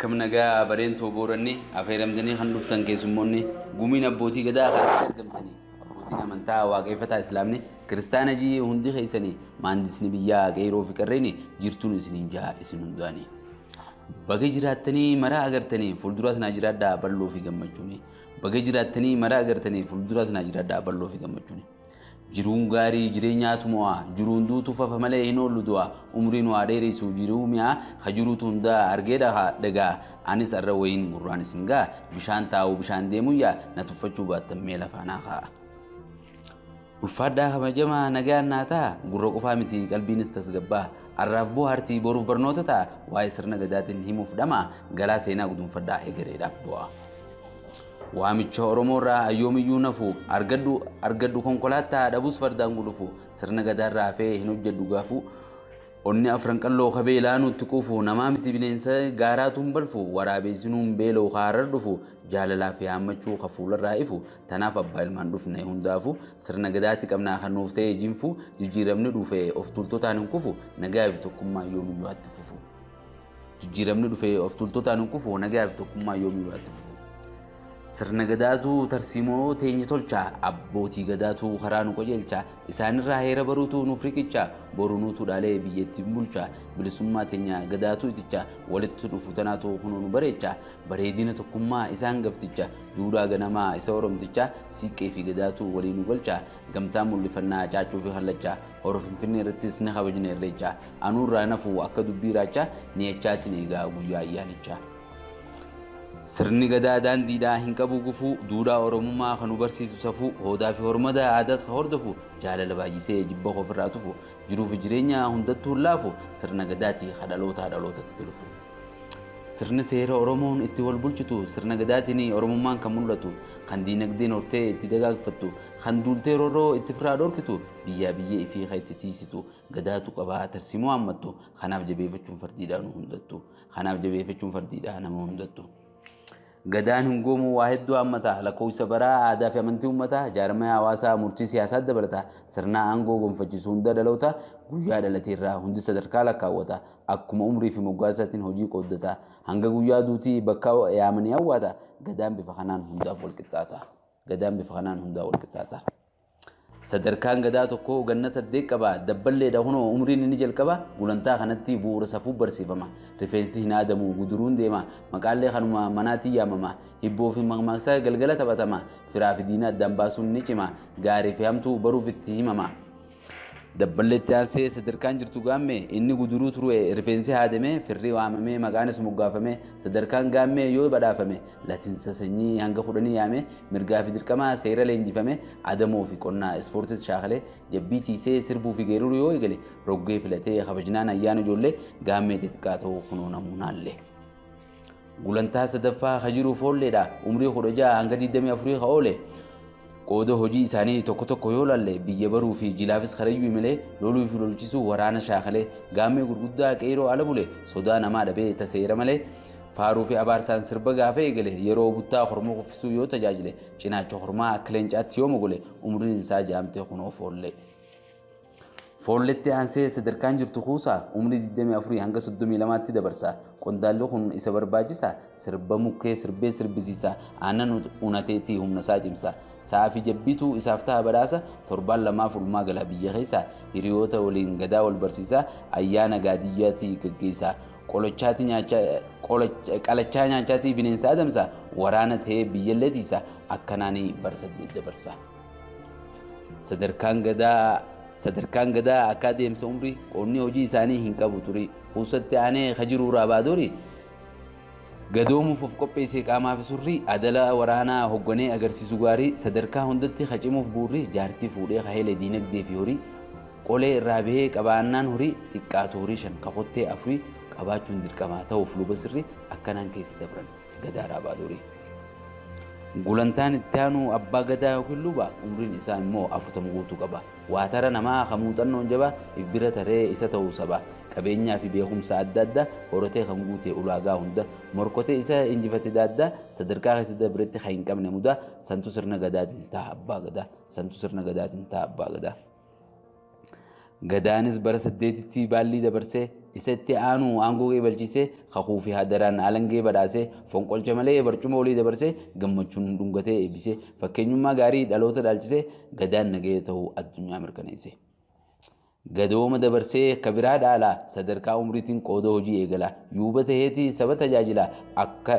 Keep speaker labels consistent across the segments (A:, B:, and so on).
A: Akkam nagaa bareen toobooranii affeeramtanii kan dhuftan keessummoonni gumiin abbootii gadaa keessatti argamtanii abbootiin amantaa waaqeffataa islaamni kiristaana jii hundi keessanii maandisni biyyaa qeeroo fi qarreeni jirtuun isiniin jaa isin hundaanii baga jiraattanii maraa agartanii fuulduras naa jiraadhaa balloo fi gammachuuni baga jiraattanii maraa agartanii fuulduras naa jiraadhaa balloo fi gammachuuni jiruun gaarii jireenyaatu mo'a jiruun duutu fafa malee hin oollu du'a umriin waa dheeressu jiruu mi'a hajiruutu hunda argeedha dhagaa anis arra wayin gurraan isin gaa bishaan taa'u bishaan deemuyyaa na tuffachuu baattan mee lafaanaa kaa'a. Ulfaadhaa kabajamaa nagaan naa ta'a gurra qofaa miti qalbiinis tasgabbaa arraaf bohaartii boruuf barnoota ta'a waa'ee sirna gadaatiin himuuf dhama galaa seenaa gudunfadhaa egereedhaaf bu'a. Waamicha Oromoorraa ayyoomiyyuu nafu argaddu konkolaataa dhabus fardaan gulufu sirna gadaarraa hafee hin hojjedhu gaafu onni afran qalloo qabeelaa nutti quufu namaa miti bineensa gaaraatu hin balfu waraabessinuun beeloo haarar dhufu jaalalaa fi hammachuu hafuularraa ifu tanaaf abbaa ilmaan dhufne hundaafu sirna gadaatti qabnaa kan nuuf ta'e jinfu jijjiiramni dhufe of tultotaan hin kufu nagaa fi tokkummaa yoomiyyuu atti fufu jijjiiramni dhufe of tultotaan hin kufu nagaa fi tokkummaa yoomiyyuu atti fufu. Sirna gadaatu tarsiimoo teenya tolcha abbootii gadaatu karaa nu qajeelcha isaanirraa heera baruutu nuuf riqicha boruunuutu dhaalee biyyattiin bulcha bilisummaa teenya gadaatu iticha walitti dhufu tanaatu kunoo nu bareecha bareedina tokkummaa isaan gafticha duudhaa ganamaa isa oromticha siiqqee fi gadaatu walii nu galcha gamtaa mul'ifannaa caachuu fi hallacha hora finfinnee irrattis ni kabajne irreecha anuurraa nafu akka dubbii raacha ni echaatiin eegaa guyyaa ayyaanichaa. Sirni gadaa daandiidhaa hin qabu gufuu duudhaa oromummaa kan nu barsiisu safuu Odaa fi hormada aadaas ka hordofu jaalala baay'isee jibba ofirraa tufu jiruu fi jireenya hundattuu laafu sirna gadaatii dhaloota dhalootatti dhufu. Sirni seera Oromoon itti wal bulchitu sirna gadaatiin oromummaan kan mul'atu kan diinagdeen hortee itti dagaagfattu kan duultee roorroo itti firaa dhorkitu biyyaa biyyee ifii kan itti tiisitu gadaatu qabaa tarsiimoo hammattu kanaaf jabeeffachuun fardiidhaa nu hundattu kanaaf jabeeffachuun fardiidhaa nama hundattu. Gadaan hin goomu waa hedduu hammata lakkoofsa baraa aadaa fi amantii uummataa jaarmaya hawaasaa murtii siyaasaa dabalata sirna aangoo gonfachiisu hunda dhaloota guyyaa dhalateerraa hundi sadarkaa lakkaawwata akkuma umrii fi moggaasaatiin hojii qooddata hanga guyyaa duutii bakka yaamanii hawwaata gadaan bifa kanaan hundaaf wal qixxaata gadaan bifa kanaan hundaa wal qixxaata. Sadarkaan gadaa tokko ganna 8 qaba dabballeedha hunoo umriin inni jalqaba gulantaa kanatti bu'uura safuu barsiifama rifeensi hin aadamu guduruun deema maqaallee kanuma manaatii yaamama hibboo fi maqmaqsaa galgala taphatama firaa fi diina addaan baasuun ni cima gaarii fi hamtuu baruuf itti himama. Dabballeetti aansee sadarkaan jirtu gaammee inni guduruu ture rifeensi haadamee firrii waamamee maqaanis moggaafamee sadarkaan gaammee yoo badhaafame latinsa sanyii hanga 10 yaame mirgaa fi dirqamaa seera leenjifame adamoo fi qonnaa ispoortis shaakalee jabbii tiisee sirbuu fi geerruu yoo eegale roggee filatee kabajnaan ayyaana ijoollee gaammee xixiqqaa ta'uu kunoo namuunaallee. Gulantaa sadaffaa hajiruuf oolleedha umrii 16 hanga 24 ka oole. Qooda hojii isaanii tokko tokko yoo lalle biyya baruu fi jilaafis karayyuu malee loluu fi lolchisuu waraana shaakalee gaammee gurguddaa qeeroo ala bule sodaa namaa dhabee taseera malee faaruu fi abaarsaan sirba gaafa eegale yeroo buttaa hormoo kuffisuu yoo tajaajile cinaacha hormaa akka leencaatti yoo mogole umriin isaa jaamtee kunoo foollee. Foolletti aansee sadarkaan jirtu kuusaa umrii 24 hanga 32tti dabarsa qondaalli kun isa barbaachisa sirba mukkee sirbee sirbisiisa aannan unateetii humna isaa cimsa. Saafi jabbitu isaaf ta'a badhaasa torbaan lamaaf ulmaa gala biyya keessa hiriyoota waliin gadaa wal barsiisa ayyaana gaadiyyaatti gaggeessa qalachaa nyaachaatii bineensa adamsa waraana ta'ee biyyallee tiisa akkanaanii barsaddeet dabarsa. Sadarkaan gadaa akka adeemsa umrii qoonni hojii isaanii hin qabu ture kuusatti aanee hajiruu raabaadorii gadoomuuf of qopheessee qaamaa fi surrii adala waraanaa hogganee agarsiisu gaarii sadarkaa hundatti hacimuuf buurrii jaartii fuudhee haheelee diinagdee fi horii qolee irraa bahee qabaannaan horii xiqqaatu horii 5 kafottee 4 qabaachuun dirqamaa ta'uuf luba sirrii akkanaan keessi dabran gadaa raabaadorii. Gulantaan itti aanu abbaa gadaa yookiin luba umriin isaa immoo 40 guutuu qaba. Waatara namaa kan muuxannoon jaba ibbira taree isa ta'uu saba. Qabeenyaa fi beekumsa adda addaa horatee kan guutee ulaagaa hunda morkotee isa injifate daaddaa sadarkaa keessa dabretti kan hin qabne mudaa santu sirna gadaatiin ta'a abbaa gadaa santu sirna gadaatiin ta'a abbaa gadaa. Gadaanis bara 8tti baalli dabarsee isatti aanu aangoo balchisee kakuu fi hadaraan alangee badhaasee fonqolcha malee barcuma olii dabarsee gammachuun dhungatee eebbisee fakkeenyummaa gaarii dhaloota dhaalchisee gadaan nagee ta'uu addunyaa mirkaneesse. Gadooma dabarsee kabiraa dhaalaa sadarkaa umriitiin qooda hojii eegala yuuba taheetii saba tajaajila akka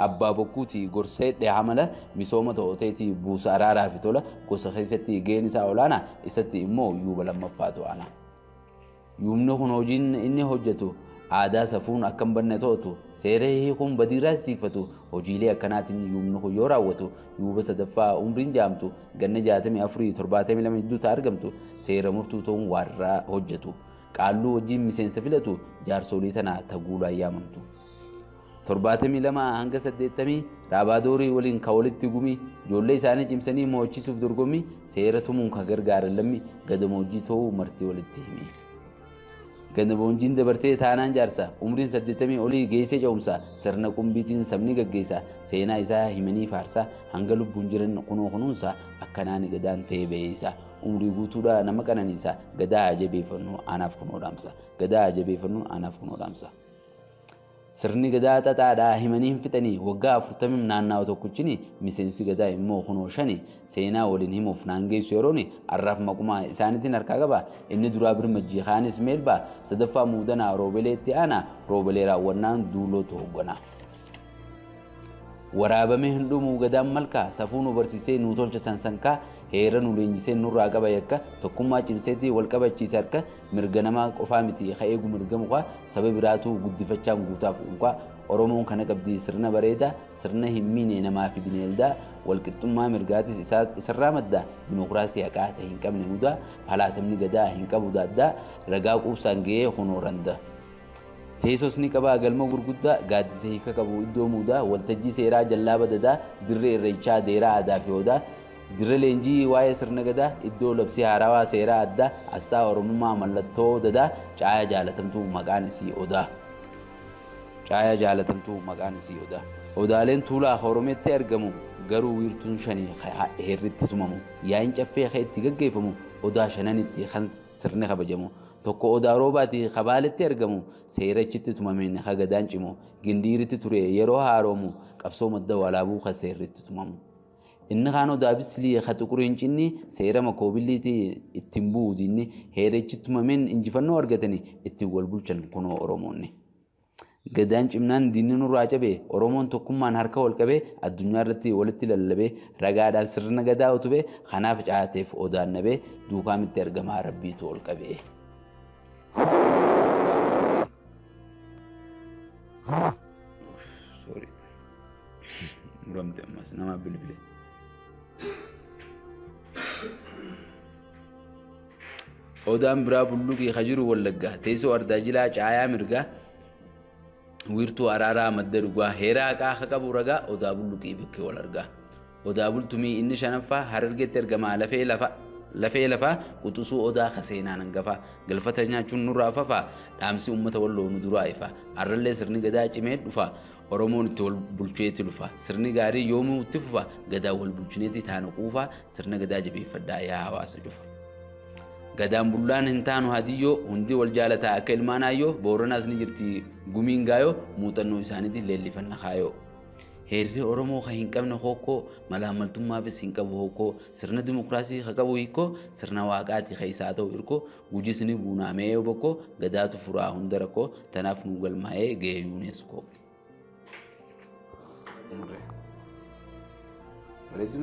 A: abbaa bokkuutii gorsee dhiyaamala misooma ta'oteetii buusa araaraa fi tola gosa keessatti gaheen isaa olaanaa isatti immoo yuuba lammaffaatu ana. Yuumni kun hojiin inni hojjetu aadaa safuun akkam banne ta'utu seera hiikuun badiiraas tiifatu hojiilee akkanaatiin yuumni kun yoo raawwatu yuuba sadaffaa umriin jaamtu ganna 64-72 gidduutti argamtu seera murtuu ta'uun warraa hojjetu qaalluu wajjin miseensa filatu jaarsolii tana taguulaa yaamamtu. 72 hanga 80 raabaadorii waliin ka walitti gumi ijoollee isaanii cimsanii mo'achiisuuf dorgommii seera tumuun ka gargaaran lammi gadamoojjii ta'uu martii walitti himi. Gadamoojjiin dabartee taanaan jaarsa umriin 80 olii geessee ce'umsa sirna qumbiitiin sabni gaggeessa seenaa isaa himanii faarsa hanga lubbuun jiran kunoo kunuunsa akkanaan gadaan ta'ee beeysa umrii guutuudha nama qananiisa gadaa jabeeffannu anaaf kunoo dhaamsa gadaa jabeeffannu anaaf kunoo dhaamsa. Sirni gadaa xaxaadhaa himanii hin fixanii waggaa 40 naanna'u tokkochini miseensi gadaa immoo kunoo 5 seenaa waliin himuuf naangeessu yerooni arraaf maquma isaaniitiin harkaa qaba inni duraa birmajjii khaanis meelba sadaffaa muudanaa roobeleetti aana roobelee raawwannaan duulootu hoggana. Waraabame hundumuu gadaan malkaa safuu nu barsiisee nu tolcha sansankaa heera nu leenjisee nurraa qaba yakka tokkummaa cimseetii wal qabachiisa harka mirga namaa qofaa miti eegu mirga mukaa saba biraatu guddifachaan guutaaf unqaa Oromoon kana qabdi sirna bareedaa sirna himmiine namaa fi bineeldaa wal qixxummaa mirgaatis isarraa madda dimokiraasii haqaa ta'e hin qabne mudaa falaasamni gadaa hin qabu daaddaa ragaa quubsaan ga'ee honooranda. Teessosni qabaa galma gurguddaa gaaddisa hiika qabu iddoo mudaa waltajjii seeraa jallaa badadaa dirree irreechaa deeraa aadaa fi odaa dirree leenjii waa'ee sirna gadaa iddoo labsii haarawaa seeraa addaa asxaa oromummaa mallattoo dadaa caaya jaalatamtuu maqaan isii odaa. Caaya jaalatamtuu maqaan isii odaa. Odaaleen tuulaa Oromeetti argamu garuu wiirtuun shanii heerritti tumamu yaa'iin caffee itti gaggeeffamu odaa shananitti kan sirni kabajamu. Tokko odaa roobaati qabaaletti argamu seerachitti tumameen hagadaan cimu gindiiritti ture yeroo haaroomu qabsoo madda walaabuu ka seerritti tumamu. Inni kaan odaa bisilii ka tuquriin cinni seera makoobiliiti ittiin bu'uudinni heerichi tumameen injifannoo argatanii ittiin wal bulchan kunoo Oromoonni. Gadaan cimnaan diinni nurraa cabee Oromoon tokkummaan harka wal qabee addunyaa irratti walitti lallabee ragaadhaan sirna gadaa utubee kanaaf caateef odaan nabee duukaamitti argamaa rabbiitu ol qabee. Sorry. Muramte ammas nama bilbile. Odaan biraa bulluqii hajiru wallaggaa teessoo ardaa jilaa caayaa mirgaa wiirtuu araaraa madda dhugaa heeraa haqaa qabu ragaa odaa bulluqii bikkee wal argaa. Odaa bultumii inni shanaffaa Harargeetti argamaa lafee lafaa quxusuu odaa kaseenaan hangafaa galfata nyaachuun nurraa fafaa dhaamsi uummata walloo nu duraa ifa arrallee sirni gadaa cimee dhufa Oromoon itti wal bulcheetti dhufa sirni gaarii yoomuu itti fufa gadaa wal bulchineetti taana quufaa sirna gadaa jabeeffadhaa yaa hawaasa dhufa. Gadaan bullaan hin taanu hadiyyoo hundi wal jaalataa akka ilmaanaayyoo booranaas ni jirti gumiin gaayoo muuxannoo isaaniitiin leellifanna kaayoo. Heerri Oromoo kan hin qabne hokkoo malaamaltummaafis hin qabu hokkoo sirna dimokiraasii kan qabu hiikoo sirna waaqaati kan isaa ta'u hirkoo gujisni buunaamee bokkoo gadaatu furaa hunda rakkoo tanaaf nu galmaa'ee ga'ee yuuneeskoo. Bareedu